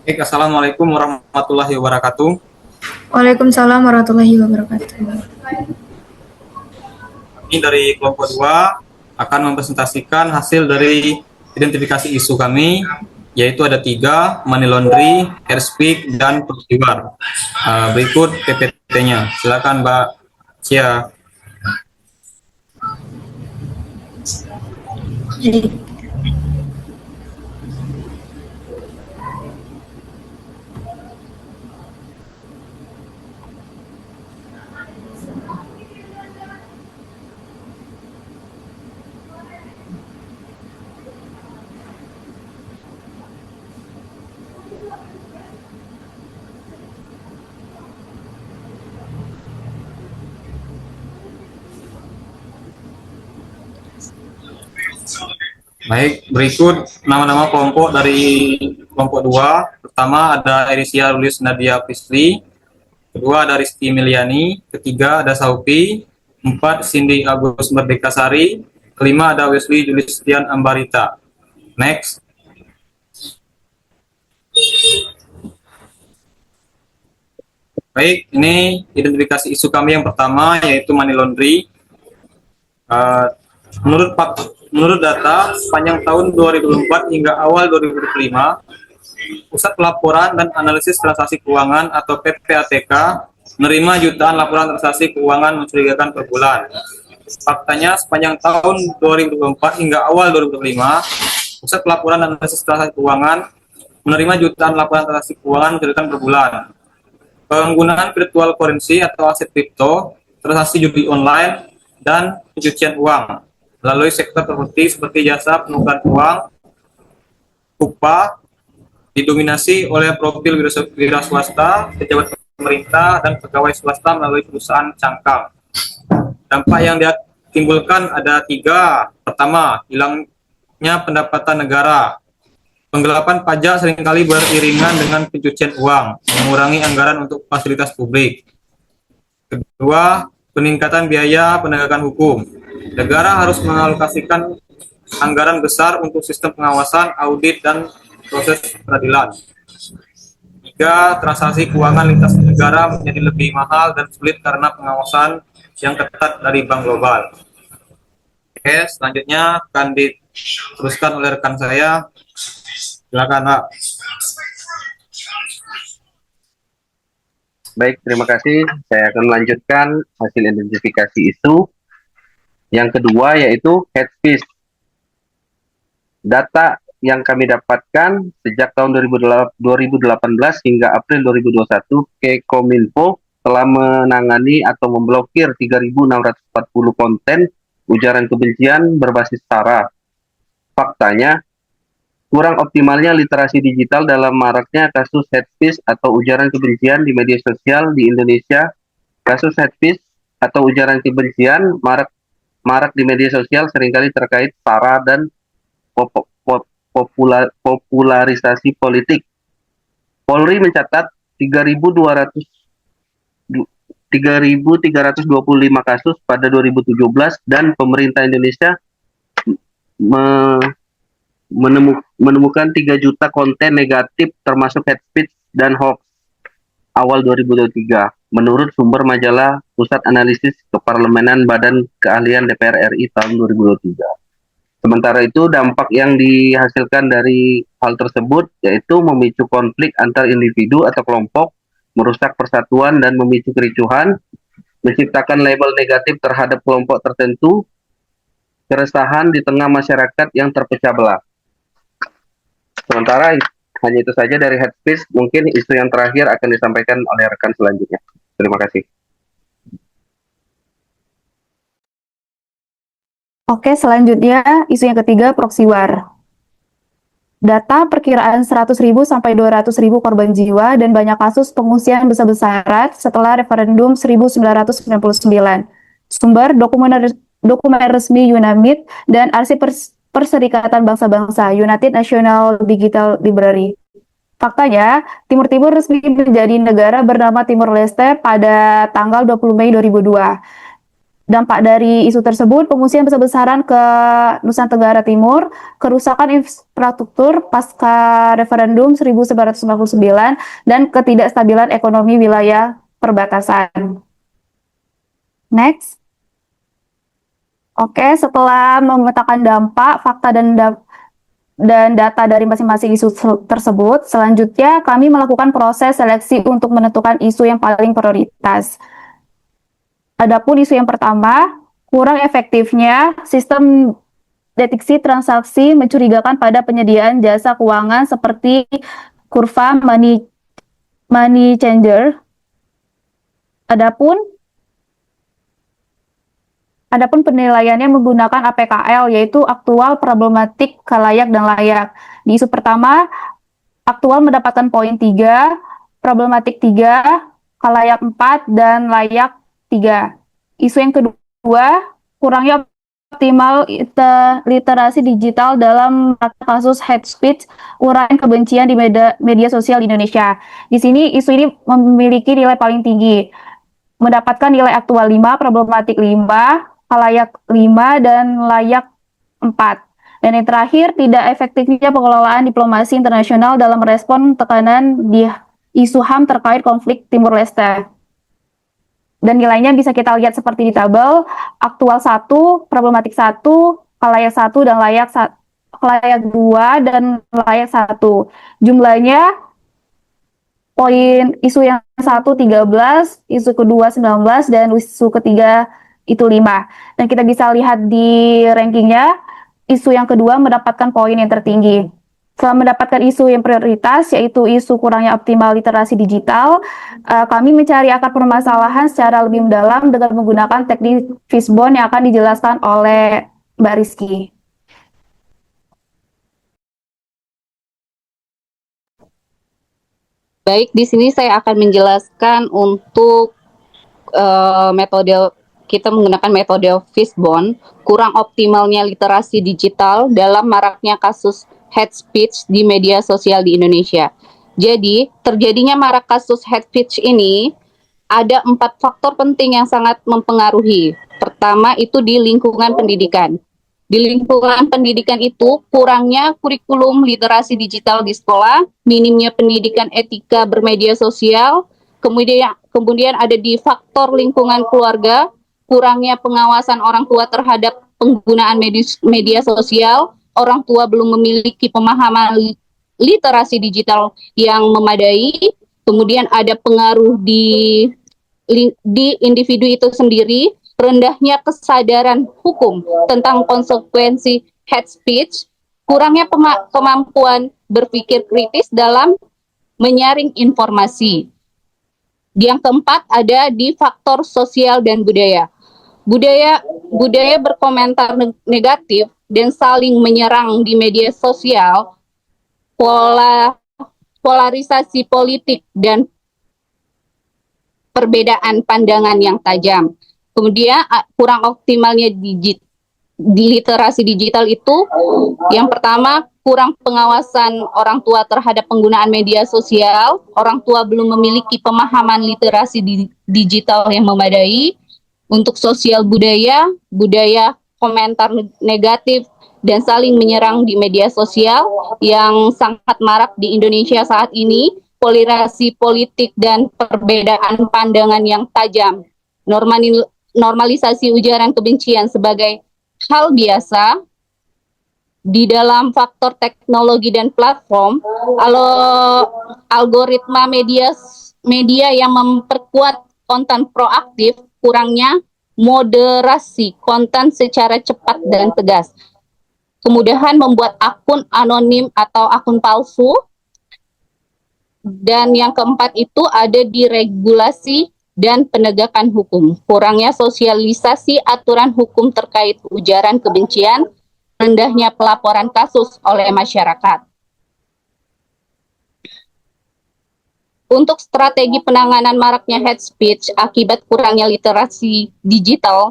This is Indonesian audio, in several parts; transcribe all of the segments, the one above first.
Baik, Assalamualaikum warahmatullahi wabarakatuh. Waalaikumsalam warahmatullahi wabarakatuh. Kami dari kelompok 2 akan mempresentasikan hasil dari identifikasi isu kami, yaitu ada 3, money laundry, airspeak, dan proxywar. Berikut PPT-nya. Silakan Mbak Cia. Jadi, Baik, berikut nama-nama kelompok dari kelompok 2. Pertama ada Erisia Rulis Nadia Prisli, kedua ada Rizky Miliani, ketiga ada Saupi, 4 Cindy Agus Merdekasari, kelima ada Wesley Julistian Ambarita. Next. Baik, ini identifikasi isu kami yang pertama, yaitu money laundry. Menurut data sepanjang tahun 2004 hingga awal 2025, Pusat Pelaporan dan Analisis Transaksi Keuangan atau PPATK menerima jutaan laporan transaksi keuangan mencurigakan per bulan. Faktanya sepanjang tahun 2024 hingga awal 2025, Pusat Pelaporan dan Analisis Transaksi Keuangan menerima jutaan laporan transaksi keuangan mencurigakan per bulan. Penggunaan virtual currency atau aset kripto, transaksi judi online, dan pencucian uang melalui sektor properti seperti jasa penukaran uang, upah, didominasi oleh profil wira swasta, pejabat pemerintah, dan pegawai swasta melalui perusahaan cangkang. Dampak yang ditimbulkan ada 3. Pertama, hilangnya pendapatan negara. Penggelapan pajak seringkali beriringan dengan pencucian uang, mengurangi anggaran untuk fasilitas publik. Kedua, peningkatan biaya penegakan hukum. Negara harus mengalokasikan anggaran besar untuk sistem pengawasan, audit, dan proses peradilan. 3. Transaksi keuangan lintas negara menjadi lebih mahal dan sulit karena pengawasan yang ketat dari bank global. Oke, selanjutnya akan diteruskan oleh rekan saya. Silakan, Pak. Baik, terima kasih. Saya akan melanjutkan hasil identifikasi isu. Yang kedua yaitu headspace. Data yang kami dapatkan sejak tahun 2018 hingga April 2021, Kekominfo telah menangani atau memblokir 3.640 konten ujaran kebencian berbasis SARA. Faktanya, kurang optimalnya literasi digital dalam maraknya kasus hate speech atau ujaran kebencian di media sosial di Indonesia. Kasus hate speech atau ujaran kebencian marak di media sosial seringkali terkait SARA dan popularisasi politik. Polri mencatat 3.325 kasus pada 2017 dan pemerintah Indonesia menemukan 3 juta konten negatif termasuk hate speech dan hoax awal 2023 menurut sumber majalah Pusat Analisis Keparlemenan Badan Keahlian DPR RI tahun 2023. Sementara itu dampak yang dihasilkan dari hal tersebut yaitu memicu konflik antar individu atau kelompok, merusak persatuan dan memicu kericuhan, menciptakan label negatif terhadap kelompok tertentu, keresahan di tengah masyarakat yang terpecah belah. Sementara hanya itu saja dari head speech. Mungkin isu yang terakhir akan disampaikan oleh rekan selanjutnya. Terima kasih. Oke, selanjutnya isu yang ketiga, proxy war. Data perkiraan 100.000 sampai 200.000 korban jiwa dan banyak kasus pengungsian besar-besaran setelah referendum 1999. Sumber dokumen resmi UNAMID dan Arsip Perserikatan Bangsa-Bangsa, United National Digital Library. Faktanya, Timur Timur resmi menjadi negara bernama Timor Leste pada tanggal 20 Mei 2002. Dampak dari isu tersebut, pengungsian besar-besaran ke Nusa Tenggara Timur, kerusakan infrastruktur pasca referendum 1999, dan ketidakstabilan ekonomi wilayah perbatasan. Next. Oke, setelah memetakan dampak, fakta dan data dari masing-masing isu tersebut, selanjutnya kami melakukan proses seleksi untuk menentukan isu yang paling prioritas. Adapun isu yang pertama, kurang efektifnya sistem deteksi transaksi mencurigakan pada penyediaan jasa keuangan seperti kurva money changer. Adapun penilaiannya menggunakan APKL, yaitu aktual, problematik, kalayak, dan layak. Di isu pertama, aktual mendapatkan poin 3, problematik 3, kalayak 4, dan layak 3. Isu yang kedua, kurangnya optimal literasi digital dalam kasus hate speech, uraian kebencian di media sosial di Indonesia. Di sini isu ini memiliki nilai paling tinggi, mendapatkan nilai aktual 5, problematik 5, kalayak 5, dan layak 4. Dan yang terakhir, tidak efektifnya pengelolaan diplomasi internasional dalam merespon tekanan di isu HAM terkait konflik Timur Leste. Dan nilainya bisa kita lihat seperti di tabel, aktual 1, problematik 1, kalayak 1, dan layak 2, dan layak 1. Jumlahnya, poin isu yang 1, 13, isu kedua 19, dan isu ketiga itu 5. Dan kita bisa lihat di rankingnya, isu yang kedua mendapatkan poin yang tertinggi. Setelah mendapatkan isu yang prioritas, yaitu isu kurangnya optimal literasi digital, kami mencari akar permasalahan secara lebih mendalam dengan menggunakan teknik fishbone yang akan dijelaskan oleh Mbak Rizky. Baik, di sini saya akan menjelaskan untuk metode kita menggunakan metode fishbone, kurang optimalnya literasi digital dalam maraknya kasus hate speech di media sosial di Indonesia. Jadi, terjadinya marak kasus hate speech ini ada 4 faktor penting yang sangat mempengaruhi. Pertama, itu di lingkungan pendidikan. Di lingkungan pendidikan itu, kurangnya kurikulum literasi digital di sekolah, minimnya pendidikan etika bermedia sosial, kemudian ada di faktor lingkungan keluarga, kurangnya pengawasan orang tua terhadap penggunaan media sosial, orang tua belum memiliki pemahaman literasi digital yang memadai, kemudian ada pengaruh di individu itu sendiri, rendahnya kesadaran hukum tentang konsekuensi hate speech, kurangnya kemampuan berpikir kritis dalam menyaring informasi. Yang keempat ada di faktor sosial dan budaya. Budaya berkomentar negatif dan saling menyerang di media sosial, polarisasi politik dan perbedaan pandangan yang tajam. Kemudian kurang optimalnya di literasi digital itu, yang pertama, kurang pengawasan orang tua terhadap penggunaan media sosial, orang tua belum memiliki pemahaman literasi digital yang memadai. Untuk sosial budaya komentar negatif dan saling menyerang di media sosial yang sangat marak di Indonesia saat ini, polarisasi politik dan perbedaan pandangan yang tajam, normalisasi ujaran kebencian sebagai hal biasa. Di dalam faktor teknologi dan platform, algoritma media yang memperkuat konten proaktif, kurangnya moderasi konten secara cepat dan tegas, kemudahan membuat akun anonim atau akun palsu, dan yang keempat itu ada di regulasi dan penegakan hukum, kurangnya sosialisasi aturan hukum terkait ujaran kebencian, rendahnya pelaporan kasus oleh masyarakat. Untuk strategi penanganan maraknya hate speech akibat kurangnya literasi digital,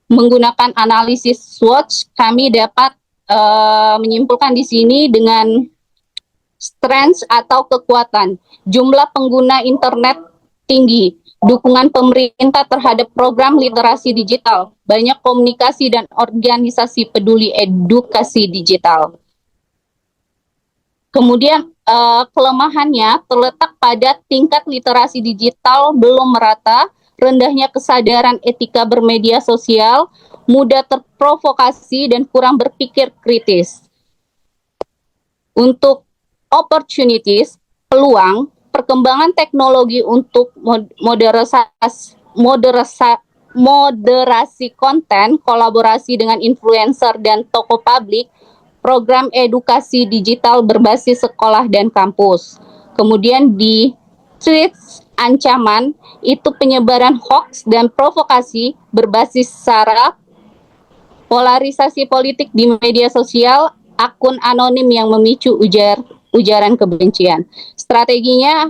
menggunakan analisis SWOT, kami dapat menyimpulkan di sini dengan strengths atau kekuatan. Jumlah pengguna internet tinggi, dukungan pemerintah terhadap program literasi digital, banyak komunikasi dan organisasi peduli edukasi digital. Kemudian kelemahannya terletak pada tingkat literasi digital belum merata, rendahnya kesadaran etika bermedia sosial, mudah terprovokasi dan kurang berpikir kritis. Untuk opportunities, peluang, perkembangan teknologi untuk moderasi konten, kolaborasi dengan influencer dan tokoh publik, program edukasi digital berbasis sekolah dan kampus. Kemudian di threats, ancaman, itu penyebaran hoax dan provokasi berbasis sara, polarisasi politik di media sosial, akun anonim yang memicu ujaran kebencian. Strateginya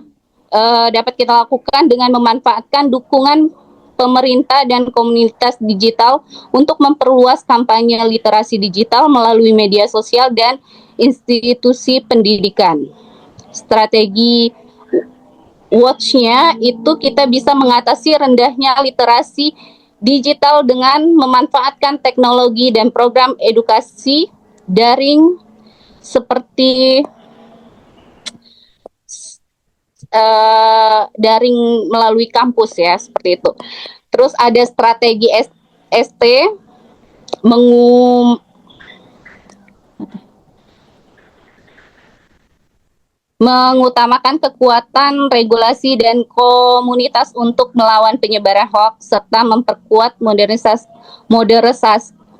dapat kita lakukan dengan memanfaatkan dukungan pemerintah dan komunitas digital untuk memperluas kampanye literasi digital melalui media sosial dan institusi pendidikan. Strategi watch-nya itu kita bisa mengatasi rendahnya literasi digital dengan memanfaatkan teknologi dan program edukasi daring seperti daring melalui kampus ya, seperti itu. Terus ada strategi ST mengutamakan kekuatan regulasi dan komunitas untuk melawan penyebaran hoax serta memperkuat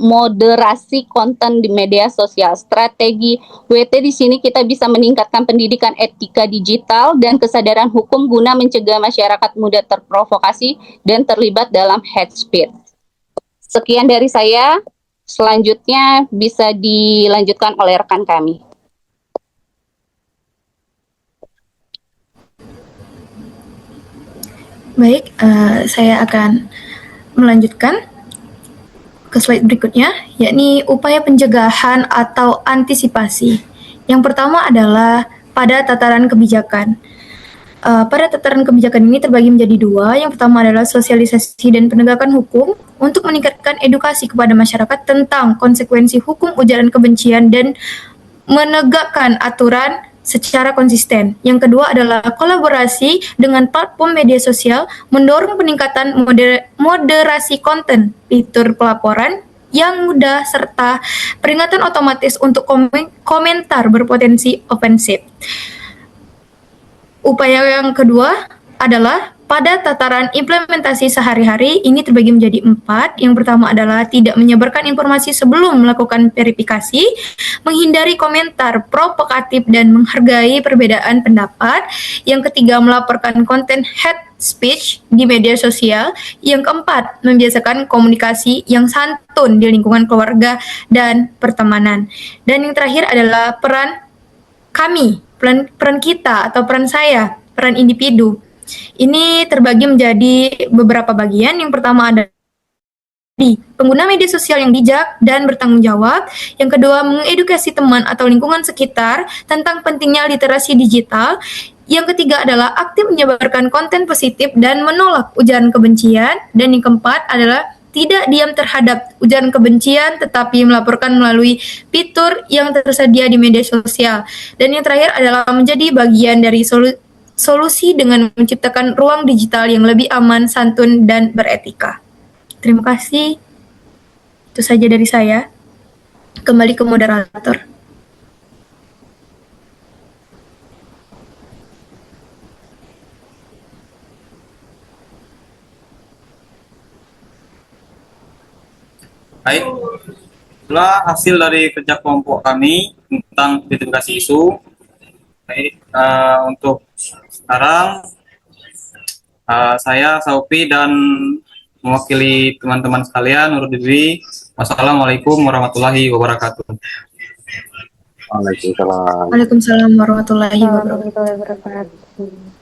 moderasi konten di media sosial. Strategi WT di sini kita bisa meningkatkan pendidikan etika digital dan kesadaran hukum guna mencegah masyarakat mudah terprovokasi dan terlibat dalam hate speech. Sekian dari saya. Selanjutnya bisa dilanjutkan oleh rekan kami. Baik, saya akan melanjutkan ke slide berikutnya, yakni upaya pencegahan atau antisipasi. Yang pertama adalah pada tataran kebijakan. Pada tataran kebijakan ini terbagi menjadi dua. Yang pertama adalah sosialisasi dan penegakan hukum untuk meningkatkan edukasi kepada masyarakat tentang konsekuensi hukum ujaran kebencian dan menegakkan aturan secara konsisten. Yang kedua adalah kolaborasi dengan platform media sosial, mendorong peningkatan moderasi konten, fitur pelaporan yang mudah, serta peringatan otomatis untuk komentar berpotensi ofensif. Upaya yang kedua adalah pada tataran implementasi sehari-hari, ini terbagi menjadi 4. Yang pertama adalah tidak menyebarkan informasi sebelum melakukan verifikasi, menghindari komentar provokatif dan menghargai perbedaan pendapat. Yang ketiga, melaporkan konten hate speech di media sosial. Yang keempat, membiasakan komunikasi yang santun di lingkungan keluarga dan pertemanan. Dan yang terakhir adalah peran kami, peran kita atau peran saya, peran individu. Ini terbagi menjadi beberapa bagian. Yang pertama adalah pengguna media sosial yang bijak dan bertanggung jawab. Yang kedua, mengedukasi teman atau lingkungan sekitar tentang pentingnya literasi digital. Yang ketiga adalah aktif menyebarkan konten positif dan menolak ujaran kebencian. Dan yang keempat adalah tidak diam terhadap ujaran kebencian, tetapi melaporkan melalui fitur yang tersedia di media sosial. Dan yang terakhir adalah menjadi bagian dari solusi dengan menciptakan ruang digital yang lebih aman, santun, dan beretika. Terima kasih. Itu saja dari saya. Kembali ke moderator. Baik, itulah hasil dari kerja kelompok kami tentang identifikasi isu. Baik, untuk sekarang saya Saupi dan mewakili teman-teman sekalian undur diri. Wassalamualaikum warahmatullahi wabarakatuh. Waalaikumsalam. Waalaikumsalam warahmatullahi wabarakatuh. Warahmatullahi wabarakatuh.